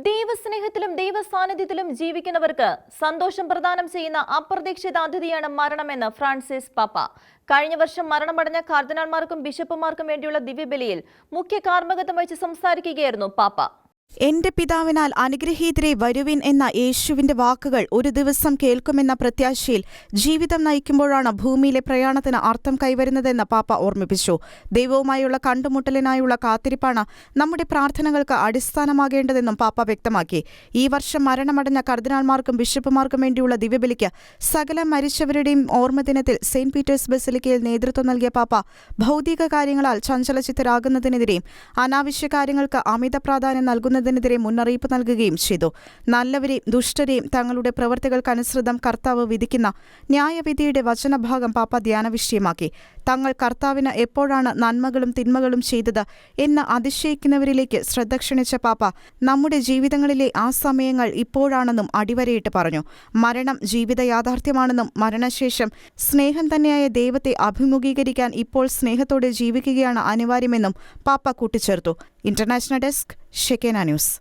ദൈവസ്നേഹത്തിലും ദൈവസാന്നിധ്യത്തിലും ജീവിക്കുന്നവർക്ക് സന്തോഷം പ്രദാനം ചെയ്യുന്ന അപ്രതീക്ഷിത അതിഥിയാണ് മരണമെന്ന് ഫ്രാൻസിസ് പാപ്പ. കഴിഞ്ഞ വർഷം മരണമടഞ്ഞ കർദിനാൾമാർക്കും ബിഷപ്പുമാർക്കും വേണ്ടിയുള്ള ദിവ്യബലിയിൽ മുഖ്യ കാർമ്മികത്വം വഹിച്ച് സംസാരിക്കുകയായിരുന്നു പാപ്പ. എന്റെ പിതാവിനാൽ അനുഗ്രഹീതരെ വരുവിൻ എന്ന യേശുവിന്റെ വാക്കുകൾ ഒരു ദിവസം കേൾക്കുമെന്ന പ്രത്യാശയിൽ ജീവിതം നയിക്കുമ്പോഴാണ് ഭൂമിയിലെ പ്രയാണത്തിന് അർത്ഥം കൈവരുന്നതെന്ന് പാപ്പ ഓർമ്മിപ്പിച്ചു. ദൈവവുമായുള്ള കണ്ടുമുട്ടലിനായുള്ള കാത്തിരിപ്പാണ് നമ്മുടെ പ്രാർത്ഥനകൾക്ക് അടിസ്ഥാനമാകേണ്ടതെന്നും പാപ്പ വ്യക്തമാക്കി. ഈ വർഷം മരണമടഞ്ഞ കർദിനാൾമാർക്കും ബിഷപ്പുമാർക്കും വേണ്ടിയുള്ള ദിവ്യബലിക്ക് സകല മരിച്ചവരുടെയും ഓർമ്മദിനത്തിൽ സെന്റ് പീറ്റേഴ്സ് ബസിലിക്കയിൽ നേതൃത്വം നൽകിയ പാപ്പ ഭൗതിക കാര്യങ്ങളാൽ ചഞ്ചലചിത്തരാകുന്നതിനെതിരെയും അനാവശ്യ കാര്യങ്ങൾക്ക് അമിത പ്രാധാന്യം നൽകുന്നതിനെതിരെ മുന്നറിയിപ്പ് നൽകുകയും ചെയ്തു. നല്ലവരെയും ദുഷ്ടരെയും തങ്ങളുടെ പ്രവൃത്തികൾക്കനുസൃതം കർത്താവ് വിധിക്കുന്ന ന്യായവിധിയുടെ വചനഭാഗം പാപ്പ ധ്യാനവിഷയമാക്കി. തങ്ങൾ കർത്താവിന് എപ്പോഴാണ് നന്മകളും തിന്മകളും ചെയ്തത് എന്ന് അതിശയിക്കുന്നവരിലേക്ക് ശ്രദ്ധ ക്ഷണിച്ച പാപ്പ നമ്മുടെ ജീവിതങ്ങളിലെ ആ സമയങ്ങൾ ഇപ്പോഴാണെന്നും അടിവരയിട്ട് പറഞ്ഞു. മരണം ജീവിത യാഥാർത്ഥ്യമാണെന്നും മരണശേഷം സ്നേഹം തന്നെയായ ദൈവത്തെ അഭിമുഖീകരിക്കാൻ ഇപ്പോൾ സ്നേഹത്തോടെ ജീവിക്കുകയാണ് അനിവാര്യമെന്നും പാപ്പ കൂട്ടിച്ചേർത്തു. International desk, Shekinah news.